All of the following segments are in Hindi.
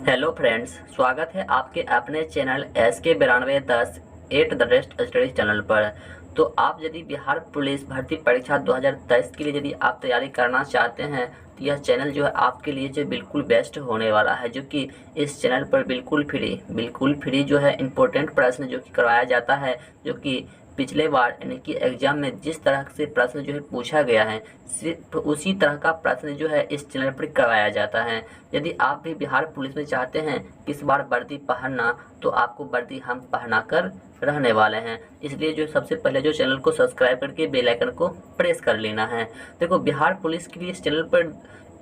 हेलो फ्रेंड्स, स्वागत है आपके अपने channel SK9210 at the rest study channel पर। तो आप यदि बिहार पुलिस भर्ती परीक्षा 2023 के लिए यदि आप तैयारी करना चाहते हैं तो यह चैनल जो है आपके लिए जो बिल्कुल बेस्ट होने वाला है, जो कि इस चैनल पर बिल्कुल फ्री जो है इम्पोर्टेंट प्रश्न जो कि करवाया जाता है, जो कि पिछले बार यानी कि एग्जाम में जिस तरह से प्रश्न जो है पूछा गया है सिर्फ उसी तरह का प्रश्न जो है इस चैनल पर करवाया जाता है। यदि आप भी बिहार पुलिस में चाहते हैं इस बार वर्दी पहनना, तो आपको वर्दी हम पहना कर रहने वाले हैं। इसलिए जो सबसे पहले जो चैनल को सब्सक्राइब करके बेल आइकन को प्रेस कर लेना है। देखो, बिहार पुलिस के लिए इस चैनल पर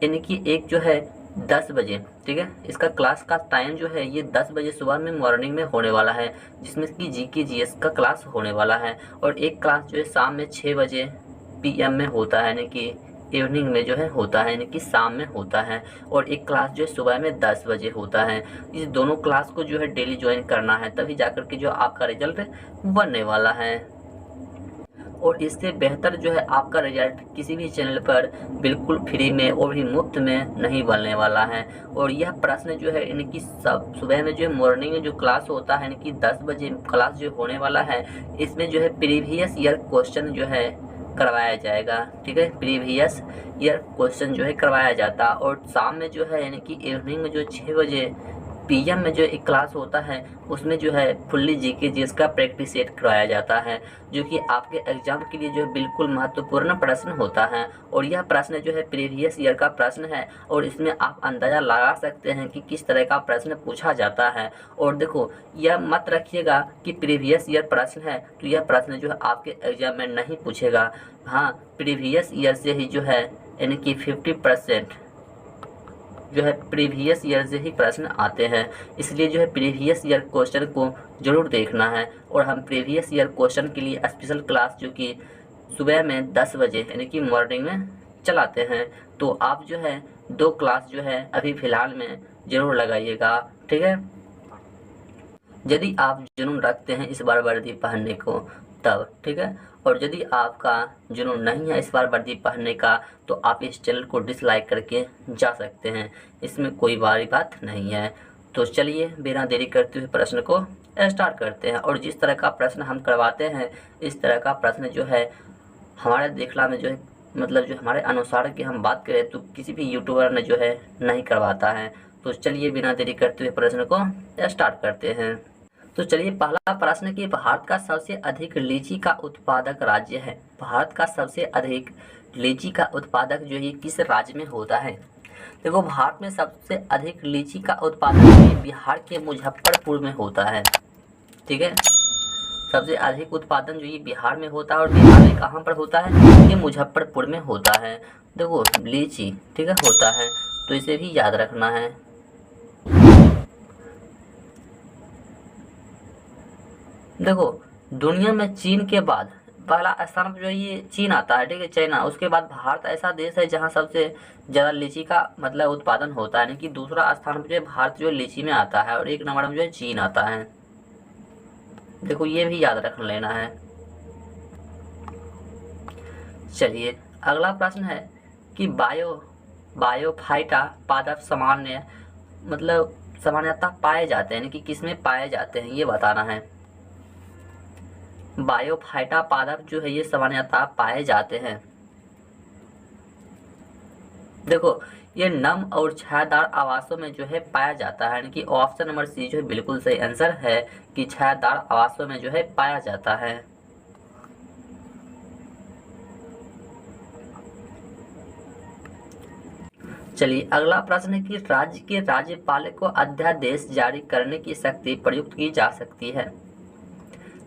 यानी कि एक जो है 10 बजे, ठीक है, इसका क्लास का टाइम जो है ये 10 बजे सुबह में मॉर्निंग में होने वाला है, जिसमें कि GK GS का क्लास होने वाला है। और एक क्लास जो है शाम में 6 बजे PM में होता है, यानी कि इवनिंग में जो है होता है, यानी कि शाम में होता है। और एक क्लास जो है सुबह में 10 बजे होता है। इस दोनों क्लास को जो है डेली ज्वाइन करना है, तभी जाकर के जो आपका रिजल्ट बनने वाला है। और इससे बेहतर जो है आपका रिजल्ट किसी भी चैनल पर बिल्कुल फ्री में और भी मुफ्त में नहीं बनने वाला है। और यह प्रश्न जो है इनकी सब सुबह में जो मॉर्निंग में जो क्लास होता है, इनकी 10 बजे क्लास जो होने वाला है, इसमें जो है प्रीवियस ईयर क्वेश्चन जो है करवाया जाएगा। ठीक है, प्रीवियस ईयर क्वेश्चन जो है करवाया जाता। और शाम में जो है यानी कि इवनिंग में जो 6 बजे PM में जो एक क्लास होता है, उसमें जो है फुल्ली GK GS का प्रैक्टिस सेट करवाया जाता है, जो कि आपके एग्जाम के लिए जो है बिल्कुल महत्वपूर्ण प्रश्न होता है। और यह प्रश्न जो है प्रीवियस ईयर का प्रश्न है, और इसमें आप अंदाज़ा लगा सकते हैं कि किस तरह का प्रश्न पूछा जाता है। और देखो, यह मत रखिएगा कि प्रीवियस ईयर प्रश्न है तो यह प्रश्न जो है आपके एग्जाम में नहीं पूछेगा। हाँ, प्रीवियस ईयर से ही जो है यानी कि 50% जो है प्रीवियस ईयर से ही प्रश्न आते हैं। इसलिए जो है प्रीवियस ईयर क्वेश्चन को जरूर देखना है। और हम प्रीवियस ईयर क्वेश्चन के लिए स्पेशल क्लास जो कि सुबह में 10 बजे यानी कि मॉर्निंग में चलाते हैं, तो आप जो है 2 क्लास जो है अभी फ़िलहाल में ज़रूर लगाइएगा। ठीक है, यदि आप जुनून रखते हैं इस बार वर्दी पहनने को तब, ठीक है। और यदि आपका जुनून नहीं है इस बार वर्दी पहनने का, तो आप इस चैनल को डिसलाइक करके जा सकते हैं, इसमें कोई बड़ी बात नहीं है। तो चलिए बिना देरी करते हुए प्रश्न को स्टार्ट करते हैं। और जिस तरह का प्रश्न हम करवाते हैं, इस तरह का प्रश्न जो है हमारे देखला में जो है मतलब जो हमारे अनुसार की हम बात करें तो किसी भी यूट्यूबर ने जो है नहीं करवाता है। तो चलिए बिना देरी करते हुए प्रश्न को स्टार्ट करते हैं। तो चलिए पहला प्रश्न कि भारत का सबसे अधिक लीची का उत्पादक राज्य है। भारत का सबसे अधिक लीची का उत्पादक जो है किस राज्य में होता है। देखो, भारत में सबसे अधिक लीची का उत्पादन जो है बिहार के मुजफ्फरपुर में होता है। ठीक है, सबसे अधिक उत्पादन जो ये बिहार में होता है। और बिहार में कहाँ पर होता है, ये मुजफ्फरपुर में होता है। देखो, लीची ठीक है होता है, तो इसे भी याद रखना है। देखो, दुनिया में चीन के बाद पहला स्थान पर जो ये चीन आता है, ठीक है, चाइना। उसके बाद भारत ऐसा देश है जहाँ सबसे ज़्यादा लीची का मतलब उत्पादन होता है, यानी कि दूसरा स्थान पर जो है भारत जो है लीची में आता है, और 1 नंबर में जो है चीन आता है। देखो, ये भी याद रख लेना है। चलिए अगला प्रश्न है कि बायोफाइटा पादप सामान्य मतलब सामान्यतः पाए जाते हैं, यानी कि किसमें पाए जाते हैं ये बताना है। बायोफाइटा पादप जो है ये सामान्यतः पाए जाते हैं। देखो, ये नम और छायादार आवासों में जो है पाया जाता है, यानी कि ऑप्शन नंबर C जो है बिल्कुल सही आंसर है कि छायादार आवासों में जो है पाया जाता है। चलिए अगला प्रश्न है कि राज्य के राज्यपाल को अध्यादेश जारी करने की शक्ति प्रयुक्त की जा सकती है।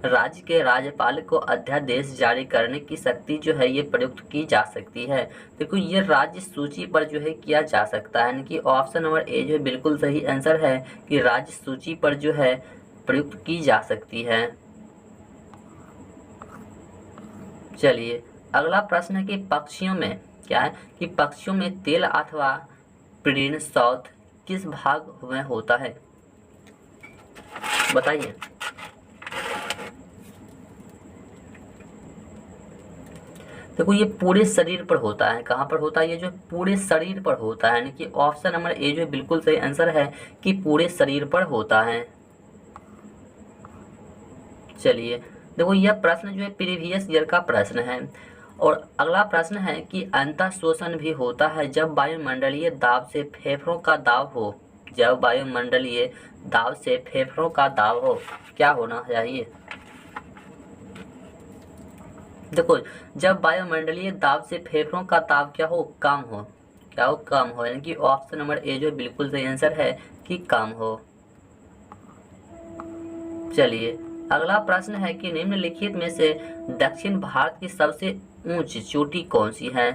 राज्य के राज्यपाल को अध्यादेश जारी करने की शक्ति जो है ये प्रयुक्त की जा सकती है। देखो, ये राज्य सूची पर जो है किया जा सकता है, यानी कि ऑप्शन नंबर A जो है बिल्कुल सही आंसर है कि राज्य सूची पर जो है प्रयुक्त की जा सकती है। चलिए अगला प्रश्न है कि पक्षियों में क्या है कि पक्षियों में तेल अथवा प्रीण शौथ किस भाग में होता है, बताइए। देखो ये पूरे शरीर पर होता है। कहाँ पर होता है? ये जो पूरे शरीर पर होता है, यानी कि ऑप्शन नंबर ए जो बिल्कुल सही आंसर है कि पूरे शरीर पर होता है। चलिए देखो यह प्रश्न जो है प्रीवियस ईयर का प्रश्न है। और अगला प्रश्न है कि अंतः शोषण भी होता है जब वायुमंडलीय दाब से फेफड़ों का दाब हो। जब वायुमंडलीय दाब से फेफड़ों का दाब हो, क्या होना चाहिए? देखो जब वायुमंडलीय दाब से फेफड़ों का दाब क्या हो? कम हो। क्या हो? कम हो, यानी कि ऑप्शन नंबर ए जो बिल्कुल सही आंसर है कि कम हो। चलिए अगला प्रश्न है कि निम्नलिखित में से दक्षिण भारत की सबसे ऊंची चोटी कौन सी है?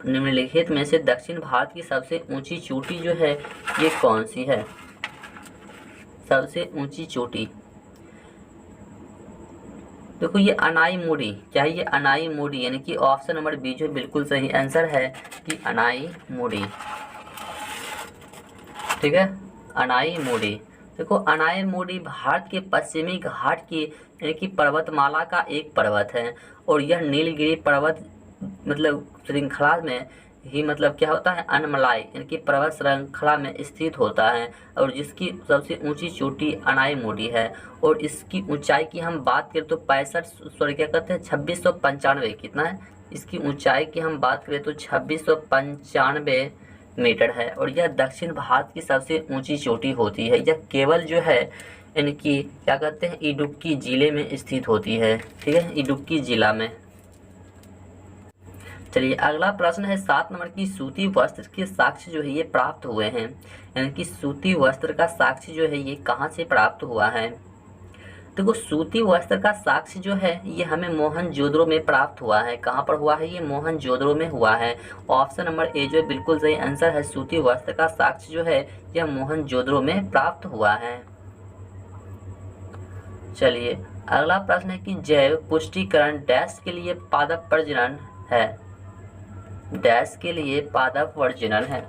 निम्नलिखित में से दक्षिण भारत की सबसे ऊंची चोटी जो है ये कौन सी है? सबसे ऊंची चोटी, देखो ये अनाईमुड़ी। क्या है ये? अनाईमुड़ी, यानी कि ऑप्शन नंबर बी जो बिल्कुल सही आंसर है कि अनाईमुड़ी। ठीक है, अनाईमुड़ी। देखो अनाईमुड़ी भारत के पश्चिमी घाट की यानी कि पर्वतमाला का एक पर्वत है और यह नीलगिरी पर्वत मतलब श्रृंखला में ही मतलब क्या होता है? अनमलाई यानी कि पर्वत श्रृंखला में स्थित होता है और जिसकी सबसे ऊंची चोटी अनाईमुड़ी है। और इसकी ऊंचाई की हम बात करें तो 65 सॉरी क्या कहते हैं 2695 कितना है? इसकी ऊंचाई की हम बात करें तो 2695 मीटर है और यह दक्षिण भारत की सबसे ऊंची चोटी होती है। यह केवल जो है यानी कि क्या कहते हैं इडुक्की जिले में स्थित होती है। ठीक है, इडुक्की जिला में। चलिए अगला प्रश्न है 7 नंबर की सूती वस्त्र के साक्ष्य जो है ये प्राप्त हुए हैं, यानी कि सूती वस्त्र का साक्ष्य जो है ये कहाँ से प्राप्त हुआ है? देखो सूती वस्त्र का साक्ष्य जो है ये हमें मोहनजोदड़ो में प्राप्त हुआ है। कहाँ पर हुआ है? ये मोहनजोदड़ो में हुआ है। ऑप्शन नंबर ए जो बिल्कुल सही आंसर है। सूती वस्त्र का साक्ष्य जो है यह मोहनजोदड़ो में प्राप्त हुआ है। चलिए अगला प्रश्न है कि जैव पुष्टिकरण डैश के लिए पादप प्रजनन है। डैश के लिए पादप प्रजनन है।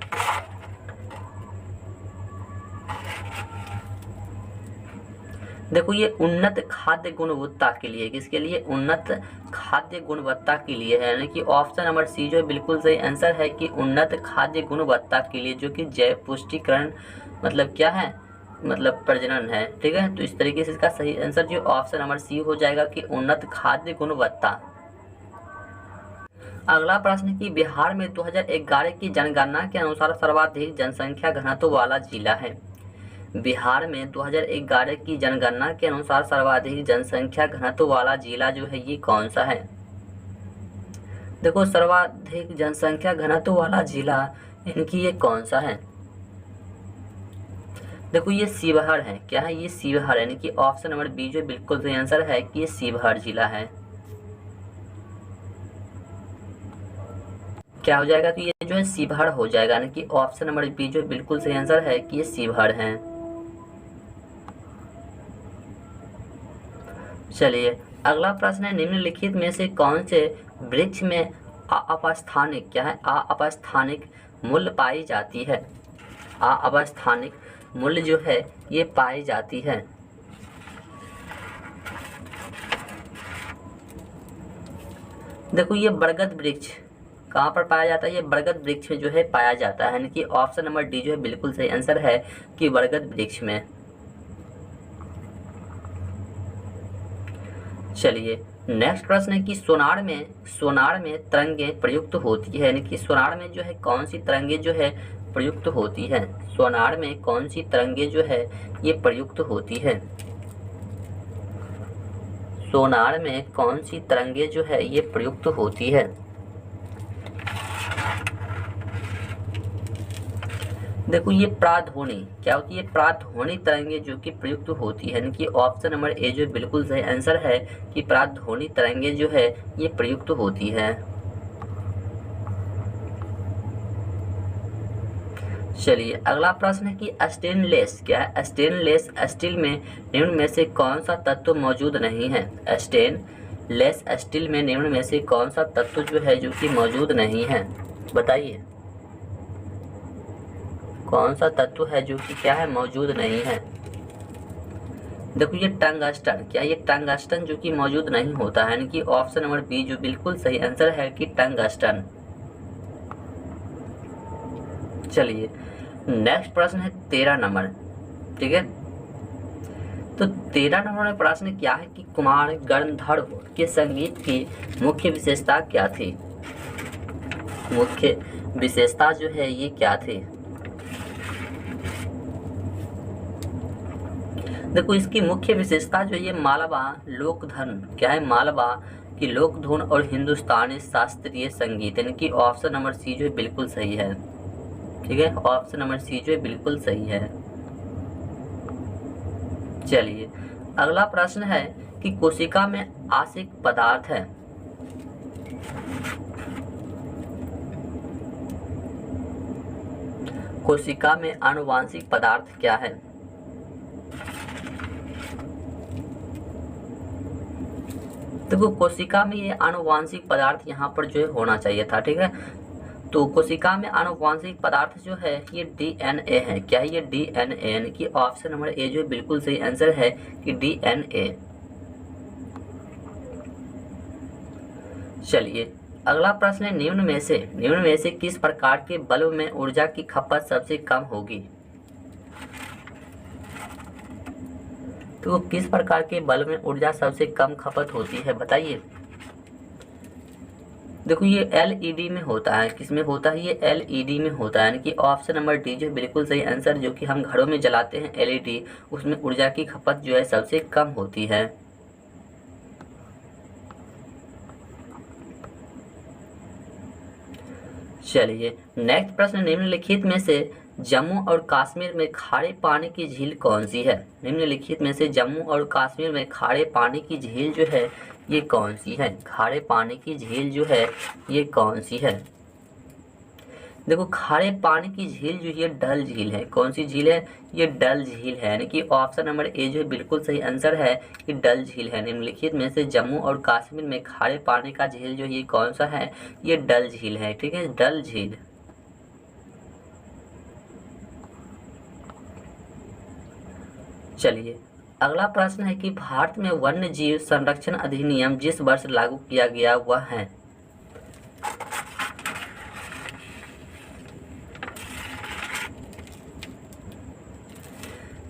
देखो ये उन्नत खाद्य गुणवत्ता के लिए, किसके लिए? उन्नत खाद्य गुणवत्ता के लिए है, यानी कि ऑप्शन नंबर सी जो बिल्कुल सही आंसर है कि उन्नत खाद्य गुणवत्ता के लिए, जो कि जैव पुष्टिकरण मतलब क्या है? मतलब प्रजनन है। ठीक है, तो इस तरीके से इसका सही आंसर जो ऑप्शन नंबर सी हो जाएगा कि उन्नत खाद्य गुणवत्ता। अगला प्रश्न कि बिहार में 2011 की जनगणना के अनुसार सर्वाधिक जनसंख्या घनत्व वाला जिला है। बिहार में 2011 की जनगणना के अनुसार सर्वाधिक जनसंख्या घनत्व वाला जिला जो है ये कौन सा है? देखो सर्वाधिक जनसंख्या घनत्व वाला जिला इनकी ये कौन सा है? देखो ये शिवहर है। क्या है? ये शिवहर, यानी कि ऑप्शन नंबर बी जो बिल्कुल सही आंसर है कि ये शिवहर जिला है। क्या हो जाएगा? तो ये जो है शिवहर हो जाएगा, यानी कि ऑप्शन नंबर बी जो बिल्कुल सही आंसर है कि ये शिवहर है। चलिए अगला प्रश्न है निम्नलिखित में से कौन से वृक्ष में अपस्थानिक क्या है? अपस्थानिक मूल्य पाई जाती है। अपस्थानिक मूल्य जो है ये पाई जाती है। देखो ये बरगद वृक्ष कहाँ पर पाया जाता है? ये बरगद वृक्ष में जो है पाया जाता है, यानी कि ऑप्शन नंबर डी जो है बिल्कुल सही आंसर है कि बरगद वृक्ष में। चलिए नेक्स्ट प्रश्न है कि सोनार में तरंगें प्रयुक्त होती है, यानी कि सोनार में जो है कौन सी तरंगें जो है प्रयुक्त होती है? सोनार में कौन सी तरंगें जो है ये प्रयुक्त होती है? सोनार में कौन सी तरंगें जो है ये प्रयुक्त होती है? देखो ये प्राध्वनि क्या होती है? प्राध्वनि तरंगे जो कि प्रयुक्त होती है, यानी कि ऑप्शन नंबर ए जो बिल्कुल सही आंसर है कि प्राध्वनि तरंगे जो है ये प्रयुक्त होती है। चलिए अगला प्रश्न है कि स्टेनलेस क्या है? स्टेनलेस स्टील में निम्न में से कौन सा तत्व मौजूद नहीं है? स्टेनलेस स्टील में निम्न में से कौन सा तत्व जो है जो कि मौजूद नहीं है? बताइए कौन सा तत्व है जो कि क्या है? मौजूद नहीं है। देखो ये टंगस्टन, क्या ये टंगस्टन जो कि मौजूद नहीं होता है, यानी कि ऑप्शन नंबर बी जो बिल्कुल सही आंसर है कि टंगस्टन। चलिए नेक्स्ट प्रश्न है 13 नंबर, ठीक है। तो 13 नंबर में प्रश्न क्या है कि कुमार गंधर्व के संगीत की मुख्य विशेषता क्या थी। मुख्य विशेषता जो है ये क्या थी। देखो इसकी मुख्य विशेषता जो ये मालवा लोकधन, क्या है, मालवा की लोक धुन और हिंदुस्तानी शास्त्रीय संगीत, यानी कि ऑप्शन नंबर सी जो है बिल्कुल सही है, ठीक है, ऑप्शन नंबर सी जो है बिल्कुल सही है। चलिए अगला प्रश्न है कि कोशिका में आसिक पदार्थ है। कोशिका में आनुवांशिक पदार्थ क्या है। देखो कोशिका में ये आनुवांशिक पदार्थ यहाँ पर जो है होना चाहिए था, ठीक है। तो कोशिका में आनुवांशिक पदार्थ जो है ये डीएनए है, क्या है ये डीएनए, यानी कि ऑप्शन नंबर ए जो है बिल्कुल सही आंसर है कि डीएनए। चलिए अगला प्रश्न है निम्न में से किस प्रकार के बल्ब में ऊर्जा की खपत सबसे कम होगी। तो किस प्रकार के बल्ब में ऊर्जा सबसे कम खपत होती है बताइए। देखो ये एलईडी में होता है, किसमें होता है, ये एलईडी में होता है, यानी कि ऑप्शन नंबर डी जो बिल्कुल सही आंसर, जो कि हम घरों में जलाते हैं एलईडी, उसमें ऊर्जा की खपत जो है सबसे कम होती है। चलिए नेक्स्ट प्रश्न, निम्नलिखित में से जम्मू और कश्मीर में खारे पानी की झील कौन सी है। निम्नलिखित में से जम्मू और कश्मीर में खारे पानी की झील जो है ये कौन सी है। खारे पानी की झील जो है ये कौन सी है। देखो खारे पानी की झील जो ये डल झील है, कौन सी झील है, ये डल झील है, यानी कि ऑप्शन नंबर ए जो है बिल्कुल सही आंसर है कि डल झील है। निम्नलिखित में से जम्मू और कश्मीर में खारे पानी का झील जो ये कौन सा है, ये डल झील है, ठीक है, डल झील। चलिए अगला प्रश्न है कि भारत में वन्य जीव संरक्षण अधिनियम जिस वर्ष लागू किया गया वह है।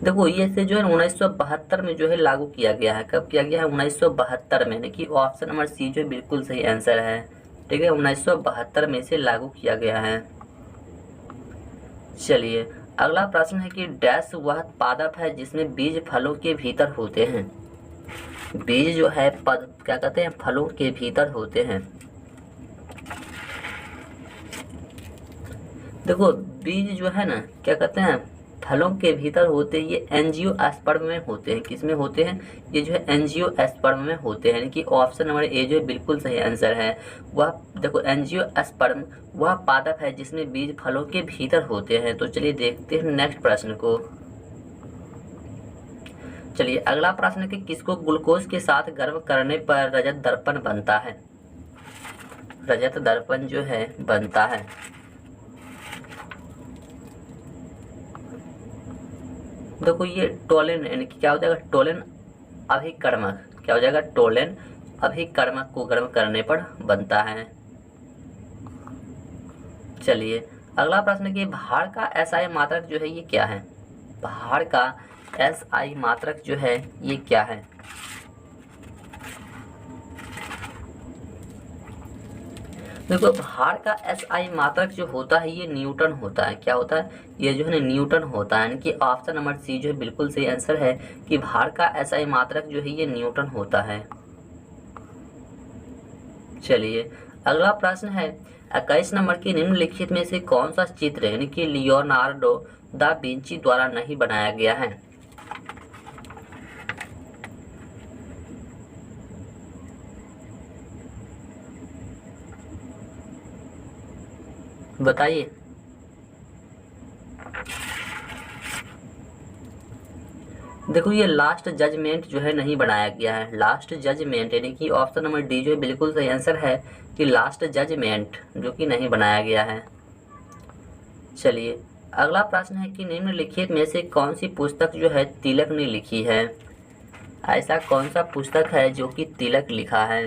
देखो ये से जो है 1972 में जो है लागू किया गया है। कब किया गया है, 1972 में, यानी कि ऑप्शन नंबर सी जो बिल्कुल सही आंसर है, ठीक है, 1972 में से लागू किया गया है। चलिए अगला प्रश्न है कि डैश वह पादप है जिसमें बीज फलों के भीतर होते हैं। बीज जो है पद क्या कहते हैं, फलों के भीतर होते हैं। देखो बीज जो है ना क्या कहते हैं, फलों के भीतर होते हैं, ये एंजियोस्पर्म में होते हैं। किसमें होते हैं, ये जो है एंजियोस्पर्म में होते हैं, यानी कि ऑप्शन नंबर ए जो है बिल्कुल सही आंसर है। वह देखो एंजियोस्पर्म वह पादप है जिसमें बीज फलों के भीतर होते हैं। तो चलिए देखते हैं नेक्स्ट प्रश्न को। चलिए अगला प्रश्न है कि किसको ग्लूकोज के साथ गर्म करने पर रजत दर्पण बनता है। रजत दर्पण जो है बनता है। देखो ये टोलेन, यानी कि क्या हो जाएगा, टोलेन अभिकर्मक, क्या हो जाएगा, टोलेन अभिकर्मक को गर्म करने पर बनता है। चलिए अगला प्रश्न कि भार का एसआई मात्रक जो है ये क्या है। भार का एसआई मात्रक जो है ये क्या है। देखो भार का एसआई मात्रक जो होता है ये न्यूटन होता है। क्या होता है, ये जो है न्यूटन होता है, यानी कि ऑप्शन नंबर सी जो है बिल्कुल सही आंसर है कि भार का एसआई मात्रक जो है ये न्यूटन होता है। चलिए अगला प्रश्न है 21 नंबर की निम्नलिखित में से कौन सा चित्र यानी कि लियोनार्डो दा विंची द्वारा नहीं बनाया गया है। बताइए। देखो ये लास्ट जजमेंट जो है नहीं बनाया गया है। लास्ट जजमेंट यानी कि ऑप्शन नंबर डी जो है बिल्कुल सही आंसर है कि लास्ट जजमेंट जो कि नहीं बनाया गया है। चलिए अगला प्रश्न है कि निम्नलिखित में से कौन सी पुस्तक जो है तिलक ने लिखी है। ऐसा कौन सा पुस्तक है जो कि तिलक लिखा है?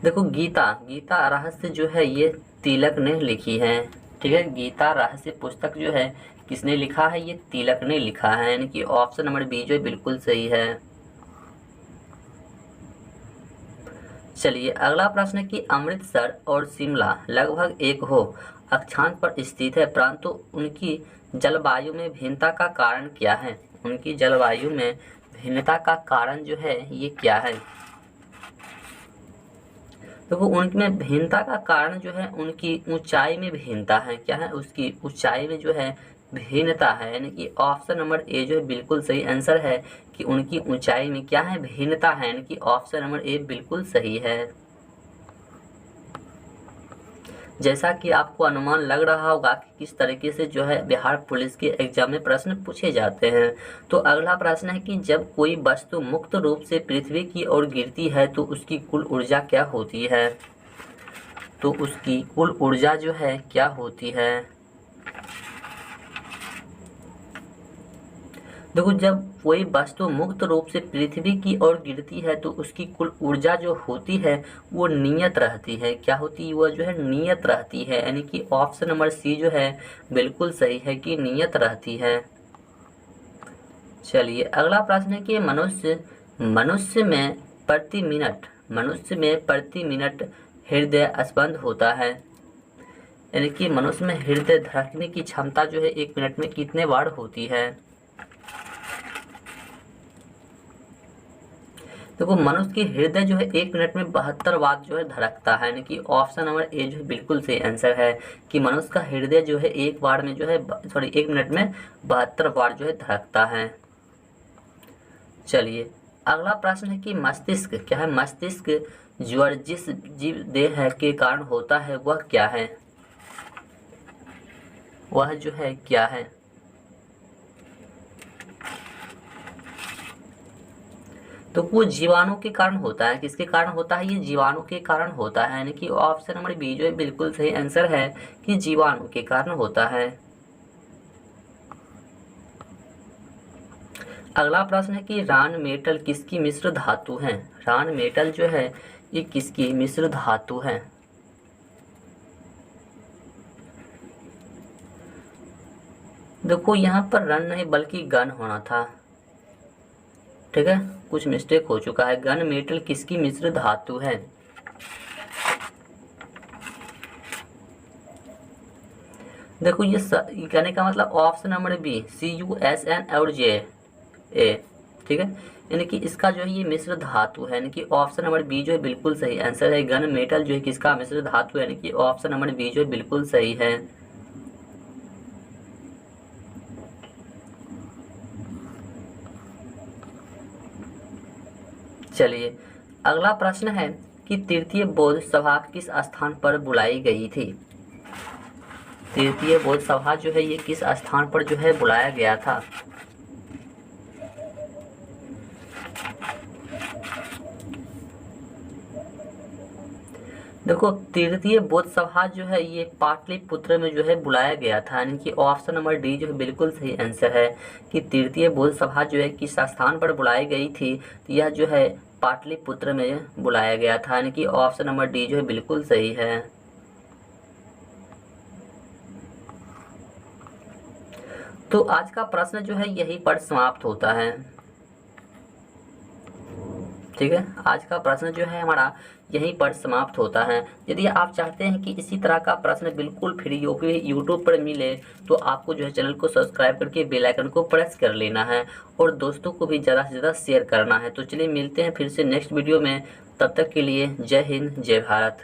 देखो गीता रहस्य जो है ये तिलक ने लिखी है। ठीक है, गीता रहस्य पुस्तक जो है किसने लिखा है? ये तिलक ने लिखा है, यानी कि ऑप्शन नंबर बी जो बिल्कुल सही है। चलिए अगला प्रश्न है कि अमृतसर और शिमला लगभग एक हो अक्षांश पर स्थित है, परंतु उनकी जलवायु में भिन्नता का कारण क्या है? उनकी जलवायु में भिन्नता का कारण जो है ये क्या है? देखो उनमें भिन्नता का कारण जो है उनकी ऊंचाई में भिन्नता है। क्या है? उसकी ऊंचाई में जो है भिन्नता है, यानी कि ऑप्शन नंबर ए जो है बिल्कुल सही आंसर है कि उनकी ऊंचाई में क्या है? भिन्नता है, यानी कि ऑप्शन नंबर ए बिल्कुल सही है। जैसा कि आपको अनुमान लग रहा होगा कि किस तरीके से जो है बिहार पुलिस के एग्जाम में प्रश्न पूछे जाते हैं। तो अगला प्रश्न है कि जब कोई वस्तु मुक्त रूप से पृथ्वी की ओर गिरती है तो उसकी कुल ऊर्जा क्या होती है? तो उसकी कुल ऊर्जा जो है क्या होती है? देखो जब कोई वस्तु मुक्त रूप से पृथ्वी की ओर गिरती है तो उसकी कुल ऊर्जा जो होती है वो नियत रहती है। क्या होती है? वह जो है नियत रहती है, यानी कि ऑप्शन नंबर सी जो है बिल्कुल सही है कि नियत रहती है। चलिए अगला प्रश्न है कि मनुष्य में प्रति मिनट हृदय स्पंद होता है, यानी कि मनुष्य में हृदय धड़कने की क्षमता जो है 1 मिनट में कितने बार होती है? देखो मनुष्य की हृदय जो है 1 मिनट में 72 बार जो है धड़कता है, यानी कि ऑप्शन नंबर ए जो है बिल्कुल सही आंसर है कि मनुष्य का हृदय जो है 1 मिनट में 72 बार जो है धड़कता है। चलिए अगला प्रश्न है कि मस्तिष्क क्या है? मस्तिष्क ज्वर जिस जीव देह है के कारण होता है वह क्या है? वह जो है क्या है? तो वो जीवाणु के कारण होता है। किसके कारण होता है? ये जीवाणु के कारण होता है, यानी कि ऑप्शन नंबर बी जो है बिल्कुल सही आंसर है कि जीवाणु के कारण होता है। अगला प्रश्न है कि रान मेटल किसकी मिश्र धातु है? रान मेटल जो है ये किसकी मिश्र धातु है? देखो यहाँ पर रन नहीं बल्कि गन होना था। ठीक है, कुछ मिस्टेक हो चुका है। गन मेटल किसकी मिश्र धातु है? देखो ये कहने का मतलब ऑप्शन नंबर बी CuSN और J ए। ठीक है, यानी कि इसका जो है ये मिश्र धातु है, यानी कि ऑप्शन नंबर बी जो है बिल्कुल सही आंसर है। गन मेटल जो है किसका मिश्र धातु है, यानी कि ऑप्शन नंबर बी जो है बिल्कुल सही है। चलिए अगला प्रश्न है कि तृतीय बौद्ध सभा किस स्थान पर बुलाई गई थी? तृतीय बौद्ध सभा जो है ये किस स्थान पर जो है बुलाया गया था? देखो तृतीय बौद्ध सभा जो है ये पाटलिपुत्र में जो है बुलाया गया था, यानी कि ऑप्शन नंबर डी जो है बिल्कुल सही आंसर है कि तृतीय बौद्ध सभा जो है किस स्थान पर बुलाई गई थी? तो यह जो है पाटलिपुत्र में बुलाया गया था, यानी कि ऑप्शन नंबर डी जो है बिल्कुल सही है। तो आज का प्रश्न जो है यहीं पर समाप्त होता है। ठीक है, आज का प्रश्न जो है हमारा यहीं पर समाप्त होता है। यदि आप चाहते हैं कि इसी तरह का प्रश्न बिल्कुल फ्री यूट्यूब पर मिले तो आपको जो है चैनल को सब्सक्राइब करके बेल आइकन को प्रेस कर लेना है और दोस्तों को भी ज़्यादा से ज़्यादा शेयर करना है। तो चलिए मिलते हैं फिर से नेक्स्ट वीडियो में, तब तक के लिए जय हिंद जय भारत।